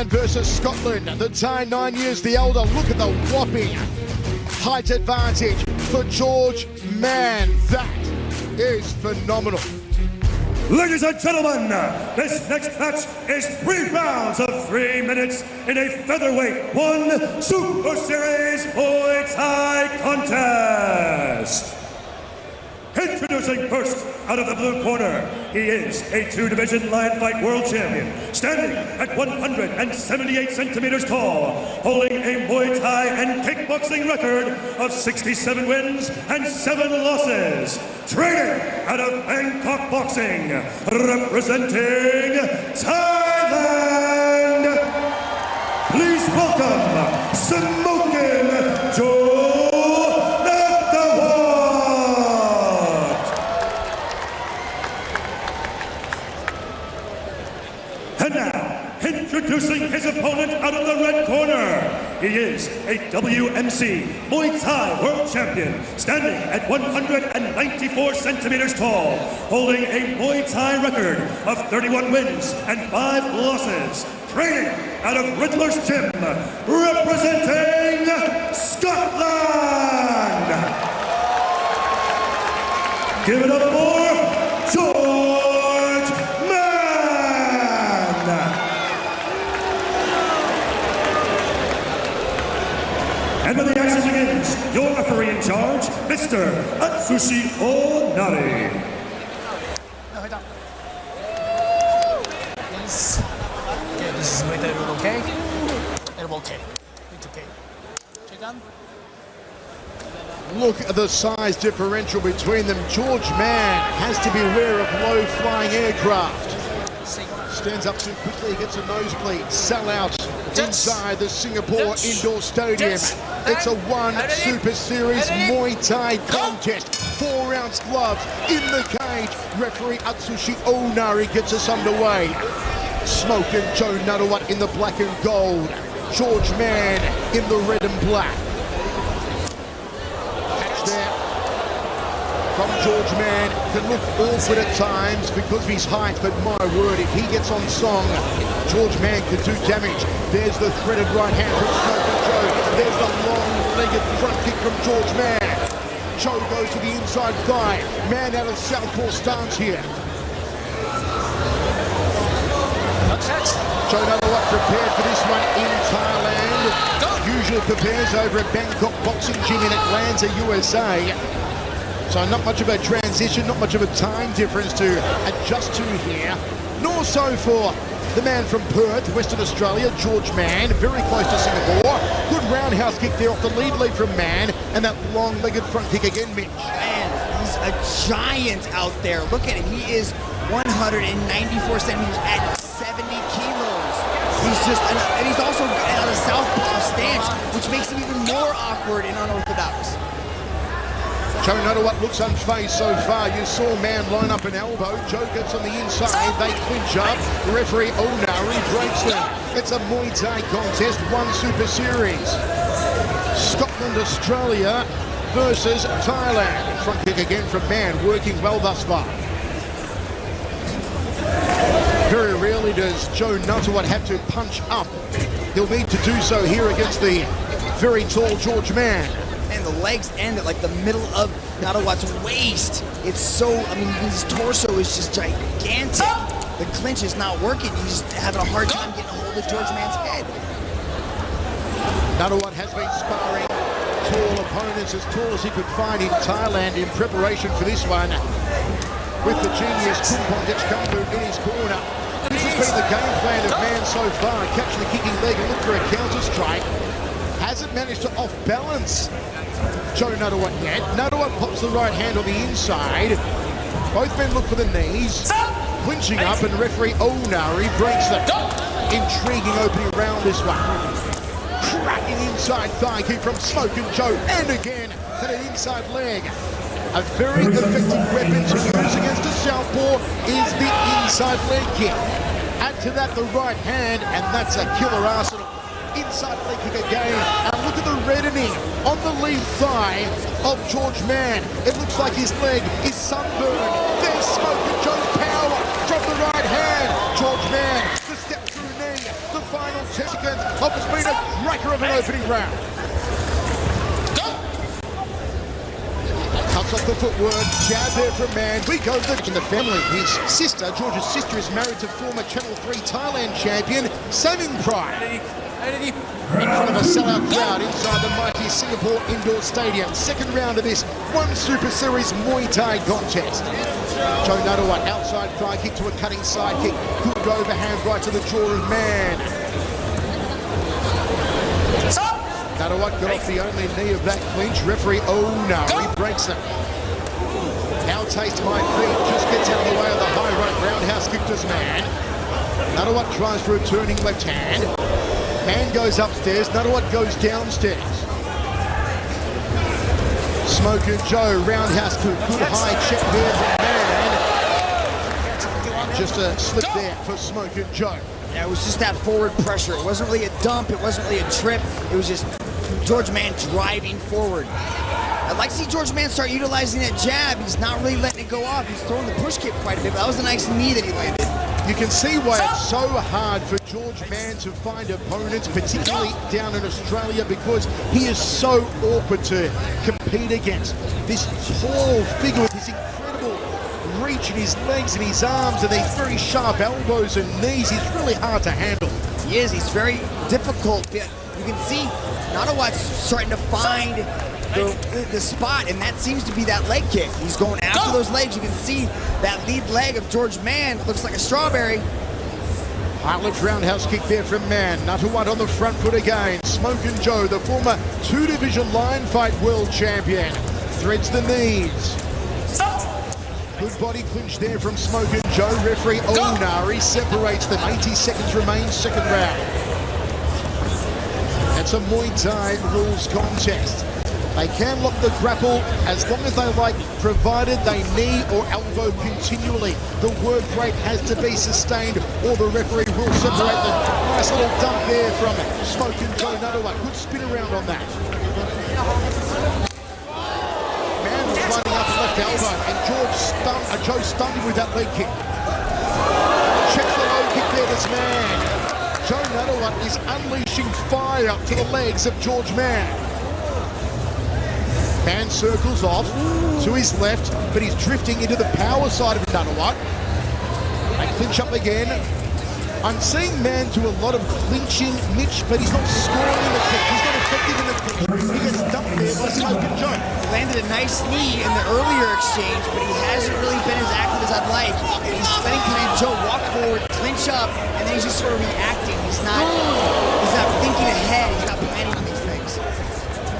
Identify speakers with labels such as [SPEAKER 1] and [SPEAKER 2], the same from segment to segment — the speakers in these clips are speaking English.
[SPEAKER 1] Versus Scotland, the tie 9 years the older. Look at the whopping height advantage for George Mann. That is phenomenal.
[SPEAKER 2] Ladies and gentlemen, this next match is 3 rounds of 3 minutes in a featherweight 1 Super Series Muay Thai contest. Introducing first, out of the blue corner, he is a 2-division lion fight world champion, standing at 178 centimeters tall, holding a Muay Thai and kickboxing record of 67 wins and 7 losses. Training out of Bangkok Boxing, representing Thailand. Please welcome Smokin'Jo. And now, introducing his opponent out of the red corner, he is a WMC Muay Thai World Champion, standing at 194 centimeters tall, holding a Muay Thai record of 31 wins and 5 losses, training out of Riddler's Gym, representing Scotland. Give it up for George Mann. And when the action begins, your referee in charge, Mr. Atsushi Onari.
[SPEAKER 3] Yes. Okay, this is Muay Thai rule, okay? Okay. It's okay. Check on.
[SPEAKER 1] Look at the size differential between them. George Mann has to be aware of low-flying aircraft. Stands up too quickly, gets a nosebleed. Sell out inside the Singapore Indoor Stadium. It's a 1 Super Series Muay Thai contest. 4 ounce gloves in the cage. Referee Atsushi Onari gets us underway. Smokin'Jo Nattawut in the black and gold. George Mann in the red and black. There from George Mann can look awkward at times because of his height, but my word, if he gets on song, George Mann can do damage. There's the threaded right hand from Smokin'Jo. There's the long-legged front kick from George Mann. Joe goes to the inside thigh. Mann out of southpaw stance here. Joe Nattawut prepared for this one in Thailand. Usually prepares over at Bangkok Boxing Gym in Atlanta, USA. So not much of a transition, not much of a time difference to adjust to here. Nor so for the man from Perth, Western Australia, George Mann, very close to Singapore. Good roundhouse kick there off the lead from Mann, and that long-legged front kick again, Mitch.
[SPEAKER 4] Man, he's a giant out there. Look at him. He is 194 centimeters at 70 kilos. He's just, and he's also out of southpaw stance, which makes him even more awkward and unorthodox.
[SPEAKER 1] Joe Nattawut looks unfazed so far. You saw Mann line up an elbow. Joe gets on the inside. They clinch up. Referee Onari breaks them. It's a Muay Thai contest, 1 Super Series. Scotland, Australia versus Thailand. Front kick again from Mann, working well thus far. Very rarely does Joe Nattawut have to punch up. He'll need to do so here against the very tall George Mann.
[SPEAKER 4] And the legs end at like the middle of Nattawut's waist. It's so, I mean, his torso is just gigantic. The clinch is not working. He's just having a hard time getting a hold of George Mann's head.
[SPEAKER 1] Nattawut has been sparring tall opponents, as tall as he could find in Thailand in preparation for this one. With the genius Kumpondich Kambu in his corner. This has been the game plan of Mann so far. Catch the kicking leg and look for a counter strike. Hasn't managed to off-balance Joe Nattawut yet. Nattawut pops the right hand on the inside. Both men look for the knees. Clinching up, and referee Onari breaks them. Intriguing opening round, this one. Cracking inside thigh kick from Smokin'Jo, and again to the inside leg. A very effective weapon to use against a southpaw is the inside leg kick. Add to that the right hand, and that's a killer arsenal. Inside leg kick again, and look at the reddening on the lead thigh of George Mann. It looks like his leg is sunburned. There's Smokin'Jo's power from the right hand. George Mann, the step through knee, the final seconds of the speed of cracker of an opening round. Cuts off the footwork, jab there from Mann. We go in the family. His sister, George's sister, is married to former Channel 3 Thailand champion, Samin Pride. In front of a sellout crowd inside the mighty Singapore Indoor Stadium. Second round of this One Super Series Muay Thai contest. Joe Nattawut, outside thigh kick to a cutting side kick. Good overhand right to the jaw of Mann. Nattawut got off the only knee of that clinch. Referee, oh no, he breaks it. Now taste my feet, just gets out of the way of the high right roundhouse kick to Mann. Nattawut tries for a turning left hand. Mann goes upstairs, Nattawut goes downstairs. Smokin'Jo, roundhouse kick, good high check there from Mann. Just a slip there for Smokin'Jo.
[SPEAKER 4] Yeah, it was just that forward pressure. It wasn't really a dump, it wasn't really a trip. It was just George Mann driving forward. I'd like to see George Mann start utilizing that jab. He's not really letting it go off. He's throwing the push kick quite a bit, but that was a nice knee that he landed.
[SPEAKER 1] You can see why it's so hard for George Mann to find opponents, particularly down in Australia, because he is so awkward to compete against. This tall figure with this incredible reach in his legs and his arms and these very sharp elbows and knees. He's really hard to handle.
[SPEAKER 4] He is. He's very difficult. You can see Nattawut's starting to find the spot, and that seems to be that leg kick. He's going after those legs. You can see that lead leg of George Mann looks like a strawberry.
[SPEAKER 1] High-left roundhouse kick there from Mann. Nattawut on the front foot again. Smokin'Jo, the former two-division lion fight world champion, threads the knees. Good body clinch there from Smokin'Jo. Referee Onari separates them. 80 seconds remain, second round. It's a Muay Thai rules contest. They can lock the grapple as long as they like, provided they knee or elbow continually. The work rate has to be sustained or the referee will separate them. Nice little dump there from Smokin'Jo Nattawut. Good spin around on that. Mann was lining up left elbow and Joe stunned him with that leg kick. Checks the low kick there, this man. Joe Nattawut is unleashing fire up to the legs of George Mann. Mann circles off to his left, but he's drifting into the power side of Nattawut. They clinch up again. I'm seeing Mann do a lot of clinching, Mitch, but he's not scoring in the kick. He's not effective in the kick. He gets dumped there by Smokin'Jo.
[SPEAKER 4] He landed a nice knee in the earlier exchange, but he hasn't really been as active as I'd like. He's letting Joe walk forward, clinch up, and then he's just sort of reacting. He's not thinking ahead. He's not planning on these things.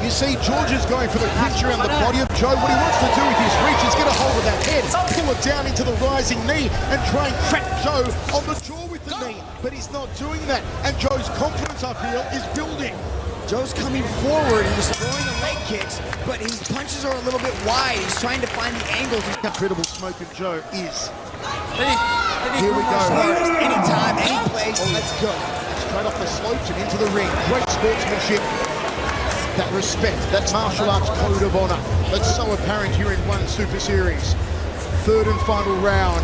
[SPEAKER 1] You see, George is going for the clinch around the body of Joe. What he wants to do with his reach is get a hold of that head, pull it down into the rising knee, and try and crack Joe on the jaw with the knee. But he's not doing that, and Joe's confidence, I feel, is building.
[SPEAKER 4] Joe's coming forward, he's throwing the leg kicks, but his punches are a little bit wide. He's trying to find the angles.
[SPEAKER 1] Incredible Smokin'Jo is.
[SPEAKER 4] Here we go. Anytime, any place, let's go.
[SPEAKER 1] Straight off the slopes and into the ring. Great sportsmanship. That respect, that martial arts code of honor, that's so apparent here in One Super Series. Third and final round.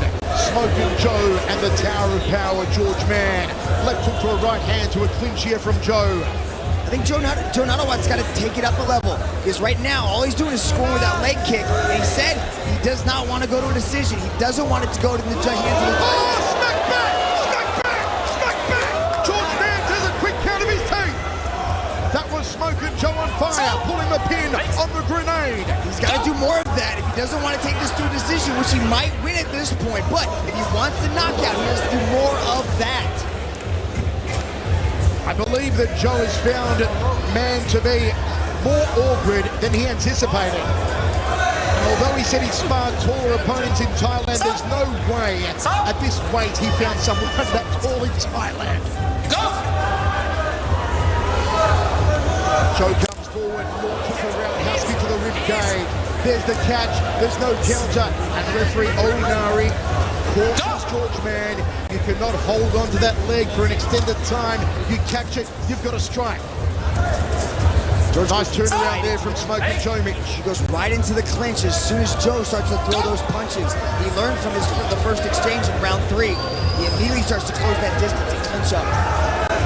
[SPEAKER 1] Smokin'Jo and the Tower of Power, George Mann. Left hook to a right hand to a clinch here from Joe.
[SPEAKER 4] I think Joe Nattawut's got to take it up a level, because right now all he's doing is scoring with that leg kick, and he said he does not want to go to a decision. He doesn't want it to go to the hands of the...
[SPEAKER 1] Oh, smack back! Smack back! Smack back! George Mann does a quick count of his teeth. That was Smokin'Jo on fire, pulling the pin on the grenade.
[SPEAKER 4] He's got to do more of that if he doesn't want to take this to a decision, which he might win at this point, but if he wants the knockout, he has to do more of that.
[SPEAKER 1] I believe that Joe has found Mann to be more awkward than he anticipated. And although he said he sparred taller opponents in Thailand, there's no way at this weight he found someone that tall in Thailand. Joe comes forward, launches a roundhouse kick to the ribcage. There's the catch, there's no counter, and referee Onari cautions George Mann. You cannot hold on to that leg for an extended time. You catch it, you've got to strike. Nice turnaround there from Smokin'Jo, Mitch.
[SPEAKER 4] He goes right into the clinch as soon as Joe starts to throw those punches. He learned from the first exchange in round 3. He immediately starts to close that distance and clinch up.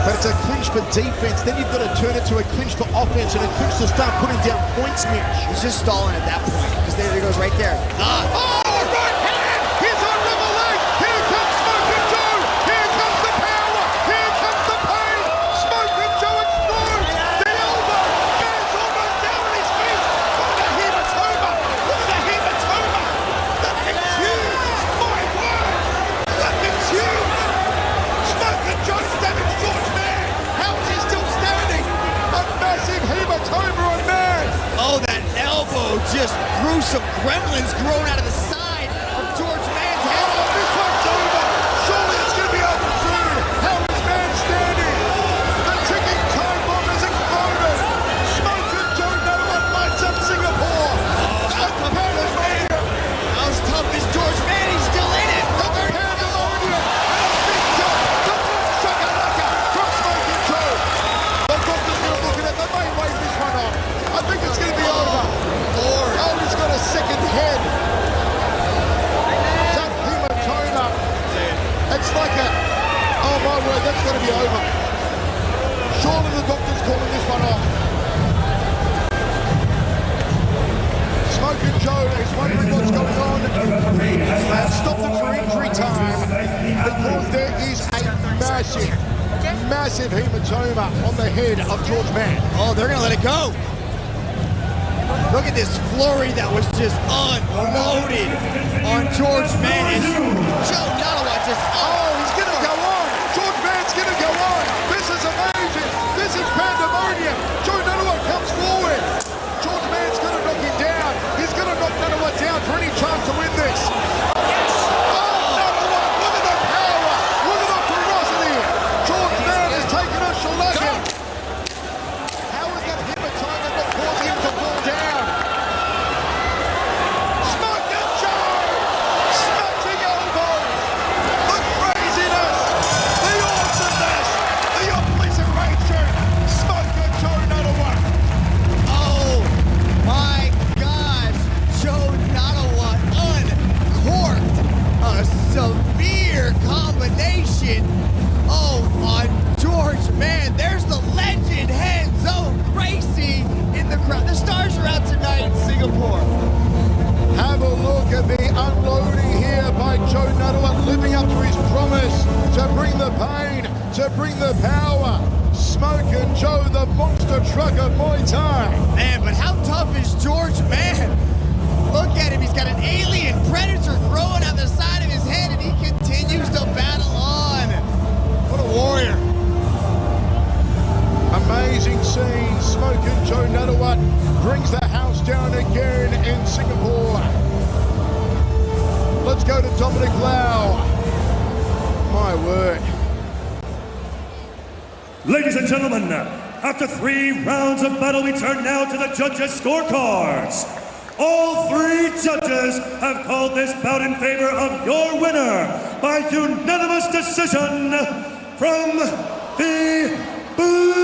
[SPEAKER 1] But it's a clinch for defense. Then you've got to turn it to a clinch for offense and a clinch to start putting down points, Mitch.
[SPEAKER 4] He's just stalling at that point because there he goes right there.
[SPEAKER 1] Oh, right hand! He's on rubber leg! Here comes Smokin'Jo! Here comes the power! Here comes the pain! Smokin'Jo explodes! The elbow! Man's almost down on his feet! Look at the hematoma! Look at the hematoma! The thing's huge! My word! The thing's huge! Smokin'Jo stabbing George Mann! How is he still standing? A massive hematoma on Mann!
[SPEAKER 4] Oh, that elbow just grew some gremlins growing out of the side of George Mann's head.
[SPEAKER 1] Oh, this one's over! Surely it's going to be over soon! How is Mann standing? The ticking time bomb has exploded! Smokin'Jo Nattawut lights up Singapore!
[SPEAKER 4] How tough is George Mann? He's still in it.
[SPEAKER 1] The pandemonium! And a big jump! The boom shakalaka from Smokin'Jo! The doctor's going to look at it. They may wave this one off. I think it's going to be over.
[SPEAKER 4] Lord.
[SPEAKER 1] Oh, he's got a second head. That hematoma. It's like a... Oh, my word, that's going to be over. Surely the doctor's calling this one off. Smokin'Jo is wondering what's going on. They've stopped it for injury time because there is a massive hematoma on the head of George Mann.
[SPEAKER 4] Oh, they're going to let it go. Look at this flurry that was just unloaded on George Mann. And Joe Nattawut just...
[SPEAKER 1] Oh, he's going to go on. George Mann's going to go on. This is amazing. This is pandemonium. Joe Nattawut comes forward. George Mann's going to knock him down. He's going to knock Nattawut down for any chance to win this. Oh, Nattawut, look at the power. Look at the ferocity. George Mann is taking a shellacking. How is that hematoma not causing him to fall down? Smokin'Jo! Smashing elbows! The craziness! The awesomeness! The obliteration! Smokin'Jo Nattawut!
[SPEAKER 4] Oh, my gosh. Joe Nattawut uncorked a severe combination. Oh, on George Mann. There's the legend Hanzo Gracie in the crowd. The stars are out tonight in Singapore.
[SPEAKER 1] Have a look at the unloading here by Joe Nattawut, living up to his promise to bring the pain, to bring the power. Smokin'Jo, the monster truck of Muay Thai.
[SPEAKER 4] Man, but how tough is George Mann? Look at him. He's got an alien predator growing out the side of his head, and he continues to battle on. What a warrior.
[SPEAKER 1] Amazing scene. Smokin'Jo Nattawut brings the house down again in Singapore. Let's go to Dominic Lau. My word.
[SPEAKER 2] Ladies and gentlemen, after 3 rounds of battle, we turn now to the judges' scorecards. All 3 judges have called this bout in favor of your winner by unanimous decision from the blue